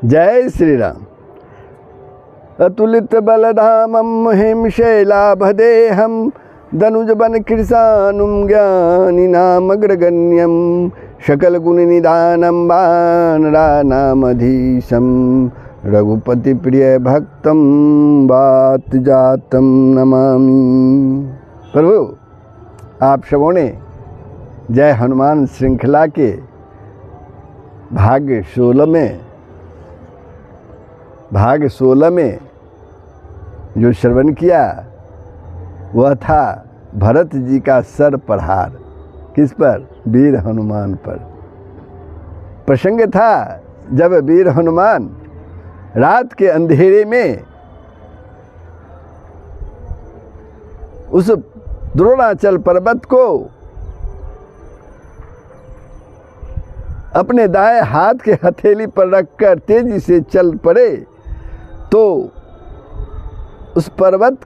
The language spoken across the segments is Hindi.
जय श्री राम। अतुलित बलधामं हिमशैलाभदेहं दनुजबन कृशानुं ज्ञानिनामग्रगण्यं सकलगुणनिधानं वानरानामधीशं रघुपति प्रिय भक्तं वातजातं नमामि। प्रभु, आप सबों ने जय हनुमान श्रृंखला के भाग 16 में जो श्रवण किया वह था भरत जी का सर प्रहार। किस पर? वीर हनुमान पर। प्रसंग था जब वीर हनुमान रात के अंधेरे में उस द्रोणाचल पर्वत को अपने दाएं हाथ के हथेली पर रखकर तेजी से चल पड़े तो उस पर्वत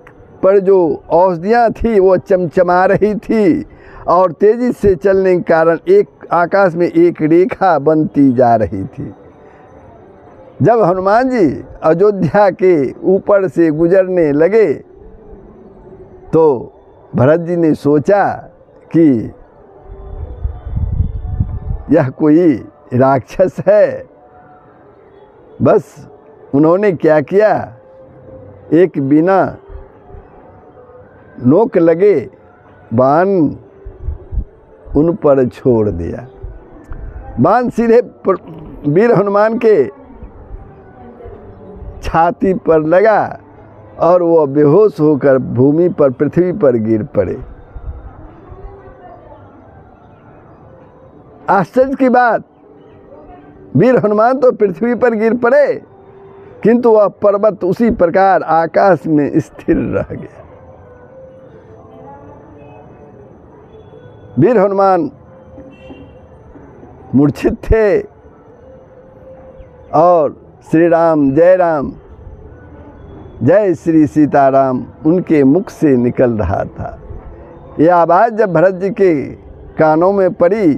पर जो औषधियाँ थी वो चमचमा रही थी और तेजी से चलने के कारण एक आकाश में एक रेखा बनती जा रही थी। जब हनुमान जी अयोध्या के ऊपर से गुजरने लगे तो भरत जी ने सोचा कि यह कोई राक्षस है। बस उन्होंने क्या किया, एक बिना नोक लगे बाण उन पर छोड़ दिया। बाण सीधे वीर हनुमान के छाती पर लगा और वो बेहोश होकर भूमि पर, पृथ्वी पर गिर पड़े। आश्चर्य की बात, वीर हनुमान तो पृथ्वी पर गिर पड़े किंतु वह पर्वत उसी प्रकार आकाश में स्थिर रह गया। वीर हनुमान मूर्छित थे और श्री राम जय श्री सीताराम उनके मुख से निकल रहा था। यह आवाज़ जब भरत जी के कानों में पड़ी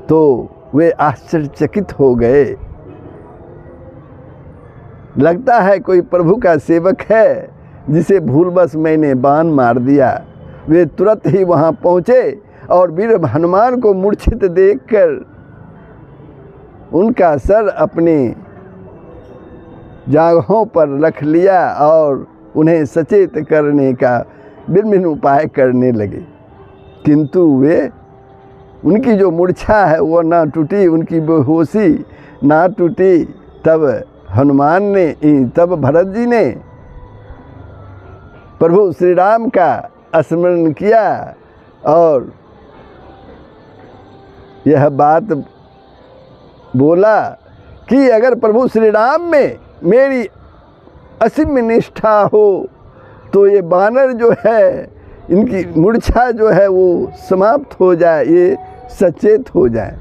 तो वे आश्चर्यचकित हो गए। लगता है कोई प्रभु का सेवक है जिसे भूलवश मैंने बाण मार दिया। वे तुरंत ही वहां पहुंचे और वीर हनुमान को मूर्छित देखकर उनका सर अपने जांघों पर रख लिया और उन्हें सचेत करने का भिन्न उपाय करने लगे किंतु उनकी जो मूर्छा है वो ना टूटी, उनकी बेहोशी ना टूटी। तब भरत जी ने प्रभु श्री राम का स्मरण किया और यह बात बोला कि अगर प्रभु श्री राम में मेरी असीम निष्ठा हो तो ये बानर जो है, इनकी मूर्छा जो है वो समाप्त हो जाए, ये सचेत हो जाए।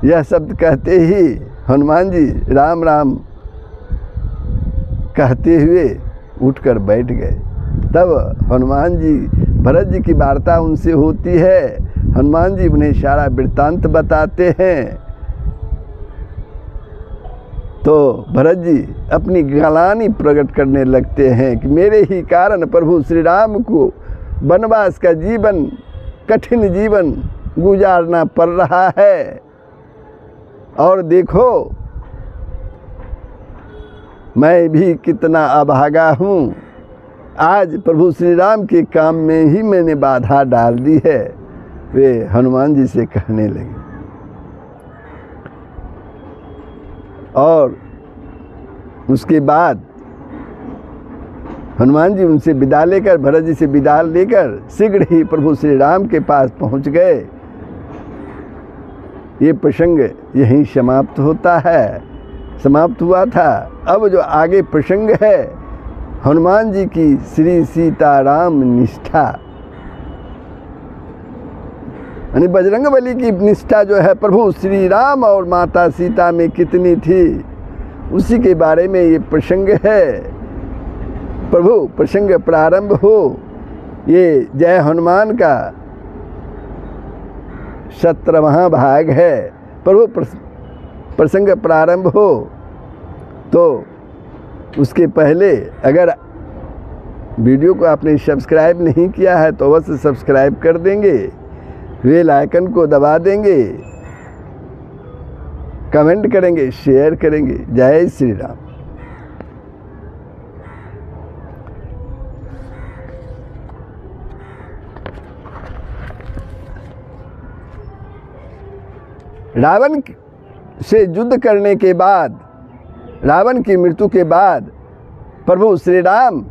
यह शब्द कहते ही हनुमान जी राम राम कहते हुए उठकर बैठ गए। तब हनुमान जी, भरत जी की वार्ता उनसे होती है। हनुमान जी उन्हें सारा वृत्तांत बताते हैं तो भरत जी अपनी ग्लानि प्रकट करने लगते हैं कि मेरे ही कारण प्रभु श्री राम को वनवास का जीवन, कठिन जीवन गुजारना पड़ रहा है। और देखो मैं भी कितना अभागा हूँ, आज प्रभु श्री राम के काम में ही मैंने बाधा डाल दी है। वे हनुमान जी से कहने लगे और उसके बाद हनुमान जी उनसे विदा लेकर, भरत जी से विदा लेकर शीघ्र ही प्रभु श्री राम के पास पहुंच गए। ये प्रसंग यहीं समाप्त होता है, समाप्त हुआ था। अब जो आगे प्रसंग है हनुमान जी की श्री सीताराम निष्ठा, यानी बजरंगबली की निष्ठा जो है प्रभु श्री राम और माता सीता में कितनी थी, उसी के बारे में ये प्रसंग है। प्रभु प्रसंग प्रारंभ हो, ये जय हनुमान का 17वां भाग है। प्रभु प्रसंग प्रारंभ हो तो उसके पहले अगर वीडियो को आपने सब्सक्राइब नहीं किया है तो अवश्य सब्सक्राइब कर देंगे, बेल आइकन को दबा देंगे, कमेंट करेंगे, शेयर करेंगे। जय श्री राम। रावण से युद्ध करने के बाद, रावण की मृत्यु के बाद प्रभु श्री राम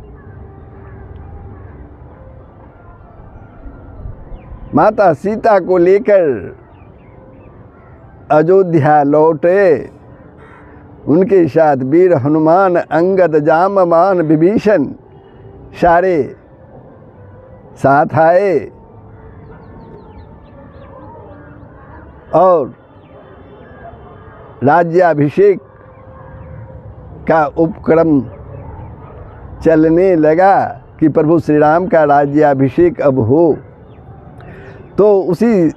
माता सीता को लेकर अयोध्या लौटे। उनके साथ वीर हनुमान, अंगद, जामवान, विभीषण सारे साथ आए और राज्याभिषेक का उपक्रम चलने लगा कि प्रभु श्री राम का राज्याभिषेक अब हो। तो उसी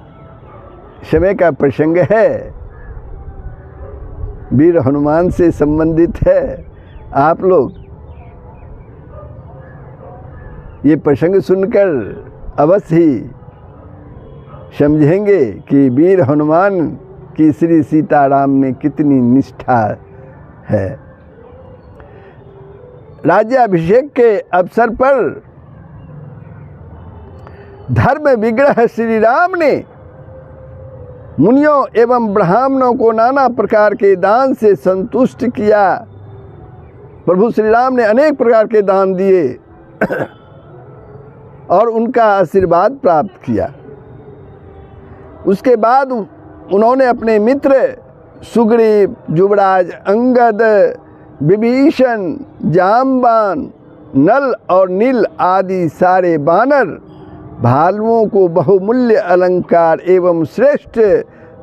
समय का प्रसंग है, वीर हनुमान से संबंधित है। आप लोग ये प्रसंग सुनकर अवश्य ही समझेंगे कि वीर हनुमान की श्री सीताराम में कितनी निष्ठा है। राज्याभिषेक के अवसर पर धर्म विग्रह श्री राम ने मुनियों एवं ब्राह्मणों को नाना प्रकार के दान से संतुष्ट किया। प्रभु श्री राम ने अनेक प्रकार के दान दिए और उनका आशीर्वाद प्राप्त किया। उसके बाद उन्होंने अपने मित्र सुग्रीव, युवराज अंगद, विभीषण, जामवान, नल और नील आदि सारे वानर भालुओं को बहुमूल्य अलंकार एवं श्रेष्ठ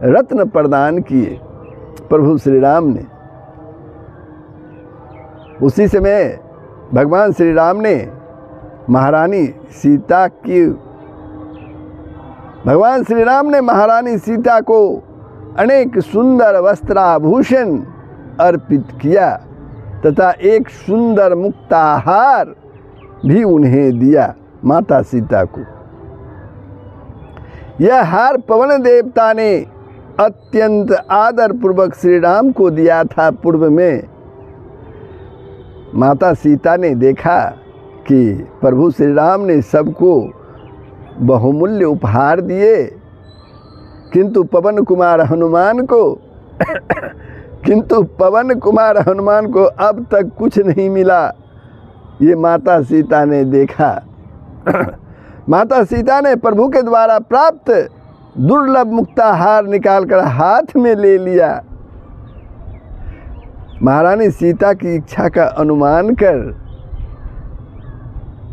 रत्न प्रदान किए प्रभु श्री राम ने। उसी समय भगवान श्री राम ने महारानी सीता को अनेक सुंदर वस्त्राभूषण अर्पित किया तथा एक सुंदर मुक्ताहार भी उन्हें दिया, माता सीता को। यह हार पवन देवता ने अत्यंत आदर पूर्वक श्री राम को दिया था। पूर्व में माता सीता ने देखा कि प्रभु श्री राम ने सबको बहुमूल्य उपहार दिए, किंतु पवन कुमार हनुमान को अब तक कुछ नहीं मिला। ये माता सीता ने देखा। माता सीता ने प्रभु के द्वारा प्राप्त दुर्लभ मुक्ताहार निकालकर हाथ में ले लिया। महारानी सीता की इच्छा का अनुमान कर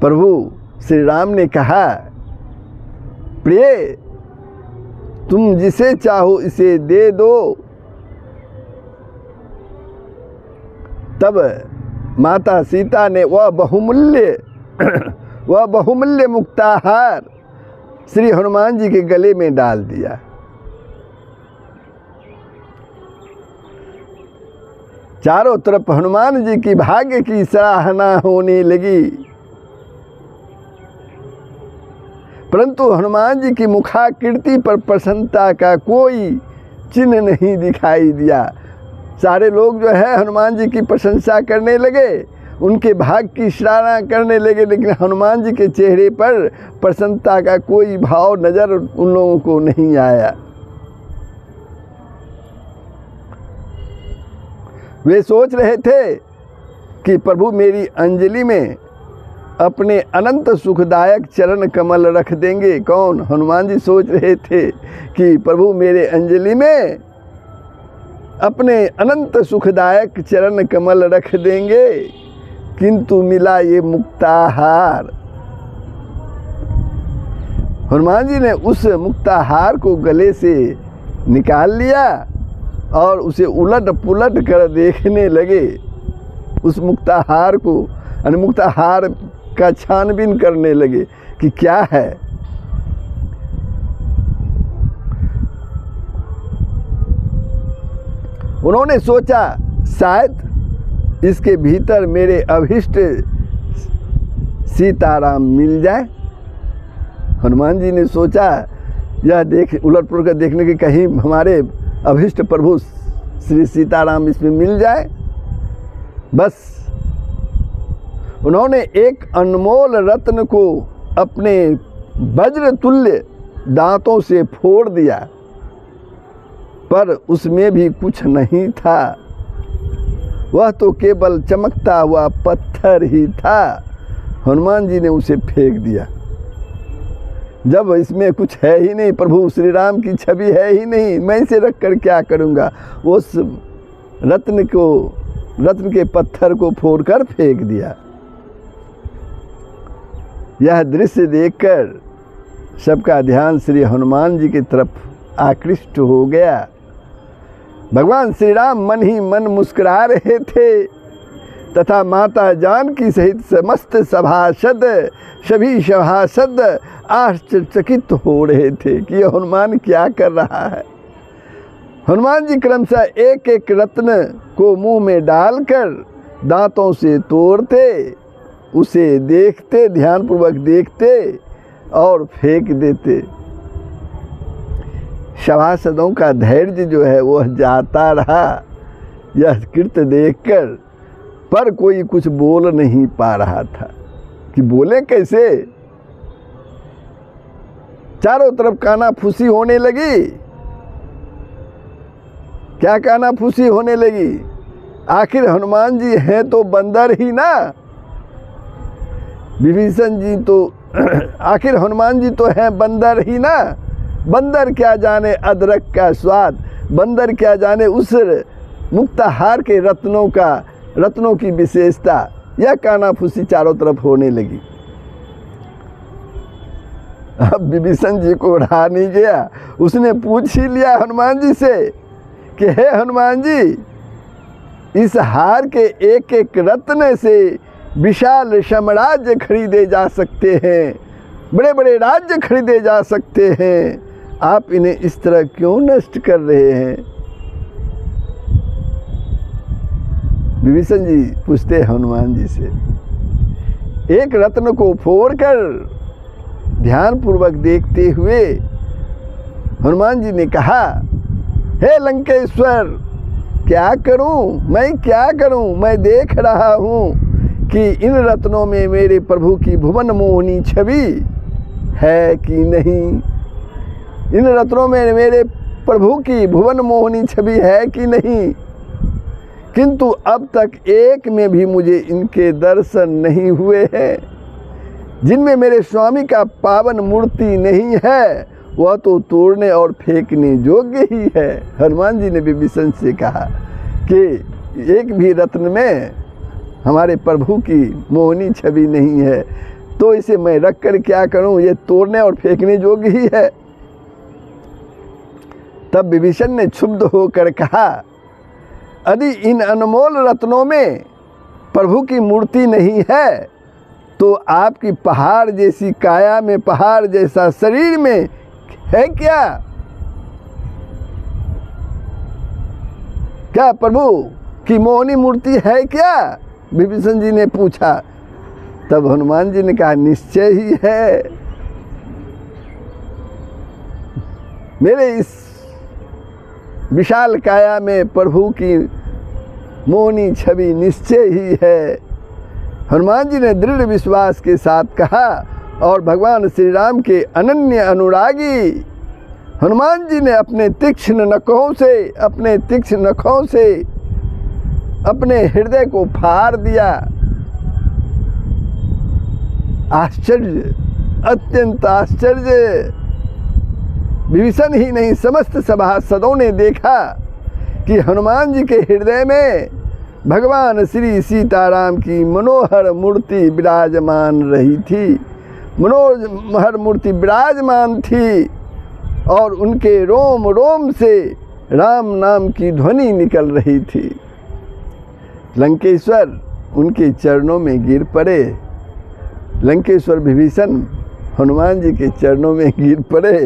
प्रभु श्री राम ने कहा, प्रिय, तुम जिसे चाहो इसे दे दो। तब माता सीता ने वह बहुमूल्य मुक्ताहार श्री हनुमान जी के गले में डाल दिया। चारों तरफ हनुमान जी की भाग्य की सराहना होने लगी, परंतु हनुमान जी की मुखाकृति पर प्रसन्नता का कोई चिन्ह नहीं दिखाई दिया। सारे लोग जो है हनुमान जी की प्रशंसा करने लगे, उनके भाग्य की सराहना करने लगे, लेकिन हनुमान जी के चेहरे पर प्रसन्नता का कोई भाव नजर उन लोगों को नहीं आया। वे सोच रहे थे कि प्रभु मेरी अंजलि में अपने अनंत सुखदायक चरण कमल रख देंगे। कौन? हनुमान जी सोच रहे थे कि प्रभु मेरे अंजलि में अपने अनंत सुखदायक चरण कमल रख देंगे, किंतु मिला ये मुक्ताहार। हनुमान जी ने उस मुक्ताहार को गले से निकाल लिया और उसे उलट पुलट कर देखने लगे। उस मुक्ताहार को, मुक्ताहार का छानबीन करने लगे कि क्या है। उन्होंने सोचा शायद इसके भीतर मेरे अभिष्ट सीताराम मिल जाए। हनुमान जी ने सोचा यह उलट पुलट कर देखने के कहीं हमारे अभिष्ट प्रभु श्री सीताराम इसमें मिल जाए। बस उन्होंने एक अनमोल रत्न को अपने वज्र तुल्य दांतों से फोड़ दिया, पर उसमें भी कुछ नहीं था। वह तो केवल चमकता हुआ पत्थर ही था। हनुमान जी ने उसे फेंक दिया। जब इसमें कुछ है ही नहीं, प्रभु श्री राम की छवि है ही नहीं, मैं इसे रख कर क्या करूँगा। उस रत्न के पत्थर को फोड़कर फेंक दिया। यह दृश्य देखकर सबका ध्यान श्री हनुमान जी की तरफ आकृष्ट हो गया। भगवान श्री राम मन ही मन मुस्कुरा रहे थे तथा माता जानकी सहित समस्त सभी सभासद आश्चर्यचकित हो रहे थे कि यह हनुमान क्या कर रहा है। हनुमान जी क्रमशः एक एक रत्न को मुंह में डालकर दांतों से तोड़ते, उसे देखते, ध्यानपूर्वक देखते और फेंक देते। सभासदों का धैर्य जो है वह जाता रहा यह कृत्य देखकर, पर कोई कुछ बोल नहीं पा रहा था कि बोले कैसे। चारों तरफ कानाफूसी होने लगी। क्या कानाफूसी होने लगी? आखिर हनुमान जी हैं तो बंदर ही ना। विभीषण जी तो आखिर हनुमान जी तो हैं बंदर ही ना। बंदर क्या जाने अदरक का स्वाद, बंदर क्या जाने उस मुक्ताहार के रत्नों की विशेषता। यह कानाफूसी चारों तरफ होने लगी। अब विभीषण जी को रहा नहीं गया, उसने पूछ ही लिया हनुमान जी से कि हे हनुमान जी, इस हार के एक एक रत्न से विशाल साम्राज्य खरीदे जा सकते हैं, बड़े बड़े राज्य खरीदे जा सकते हैं, आप इन्हें इस तरह क्यों नष्ट कर रहे हैं। विभीषण जी पूछते हनुमान जी से। एक रत्न को फोड़कर ध्यानपूर्वक देखते हुए हनुमान जी ने कहा, हे लंकेश्वर, क्या करूं, मैं क्या करूं। मैं देख रहा हूं कि इन रत्नों में मेरे प्रभु की भुवन मोहिनी छवि है कि नहीं। इन रत्नों में मेरे प्रभु की भुवन मोहिनी छवि है कि नहीं, किंतु अब तक एक में भी मुझे इनके दर्शन नहीं हुए हैं। जिनमें मेरे स्वामी का पावन मूर्ति नहीं है वह तो तोड़ने और फेंकने योग्य ही है। हनुमान जी ने विभीषण से कहा कि एक भी रत्न में हमारे प्रभु की मोहिनी छवि नहीं है, तो इसे मैं रख कर क्या करूं, ये तोड़ने और फेंकने योग्य ही है। तब विभीषण ने क्षुब्ध होकर कहा, यदि इन अनमोल रत्नों में प्रभु की मूर्ति नहीं है तो आपकी पहाड़ जैसी काया में, पहाड़ जैसा शरीर में है क्या? क्या प्रभु की मोहिनी मूर्ति है क्या? विभीषण जी ने पूछा। तब हनुमान जी ने कहा, निश्चय ही है। मेरे इस विशाल काया में प्रभु की मोहिनी छवि निश्चय ही है। हनुमान जी ने दृढ़ विश्वास के साथ कहा और भगवान श्री राम के अनन्य अनुरागी हनुमान जी ने अपने तीक्ष्ण नखों से अपने हृदय को फाड़ दिया। आश्चर्य, अत्यंत आश्चर्य। विभीषण ही नहीं, समस्त सभासदों ने देखा कि हनुमान जी के हृदय में भगवान श्री सीताराम की मनोहर मूर्ति विराजमान रही थी, मनोहर मूर्ति विराजमान थी और उनके रोम रोम से राम नाम की ध्वनि निकल रही थी। लंकेश्वर उनके चरणों में गिर पड़े। लंकेश्वर विभीषण हनुमान जी के चरणों में गिर पड़े।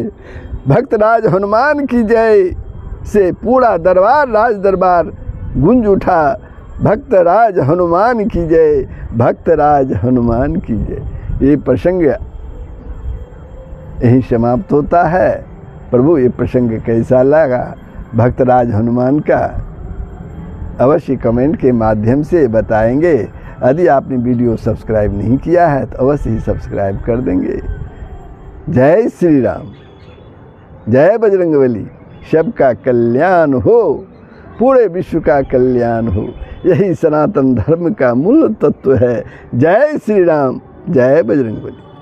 भक्तराज हनुमान की जय, से पूरा दरबार, राज दरबार गूंज उठा। भक्तराज हनुमान की जय, भक्तराज हनुमान की जय। ये प्रसंग यहीं समाप्त होता है। प्रभु ये प्रसंग कैसा लगा भक्तराज हनुमान का अवश्य कमेंट के माध्यम से बताएंगे। यदि आपने वीडियो सब्सक्राइब नहीं किया है तो अवश्य ही सब्सक्राइब कर देंगे। जय श्री राम, जय बजरंगबली। सबका कल्याण हो, पूरे विश्व का कल्याण हो। यही सनातन धर्म का मूल तत्व है। जय श्री राम, जय बजरंगबली।